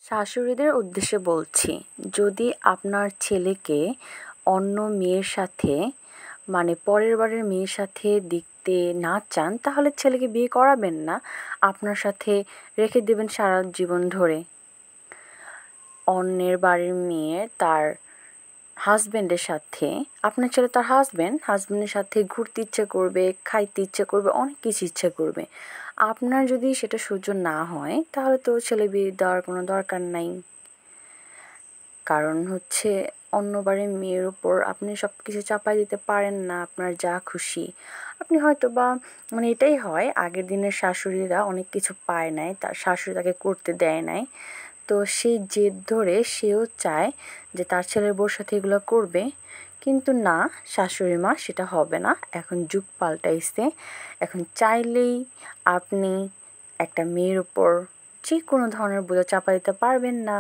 শাশুড়িদের উদ্দেশ্যে বলছি, যদি আপনার ছেলেকে অন্য মেয়ের সাথে মানে পরের বারের মেয়ের সাথে দেখতে না চান তাহলে ছেলেকে বিয়ে করাবেন না, আপনার সাথে রেখে দেবেন সারা জীবন ধরে। অন্যের বাড়ির মেয়ে তার হাজব্যান্ডের সাথে, আপনার ছেলে তার হাজব্যান্ডের সাথে ঘুরতে ইচ্ছে করবে, খাইতে ইচ্ছে করবে, অনেক কিছু ইচ্ছে করবে। আপনার যদি সেটা সহ্য না হয় তাহলে তো ছেলে বিয়ে দেওয়ার কোনো দরকার নাই। কারণ হচ্ছে অন্য বাড়ির মেয়ের উপর আপনি সব কিছু চাপাই দিতে পারেন না, আপনার যা খুশি। আপনি হয়তো বা মানে এটাই হয়, আগের দিনের শাশুড়িরা অনেক কিছু পায় নাই, তার শাশুড়ি তাকে করতে দেয় নাই, তো সেই জেদ ধরে সেও চায় যে তার ছেলের বউর সাথে এগুলো করবে। কিন্তু না, শাশুড়ি মা সেটা হবে না, এখন যুগ পাল্টাইছে। এখন চাইলেই আপনি একটা মেয়ের উপর যে কোনো ধরনের বোঝা চাপা দিতে পারবেন না।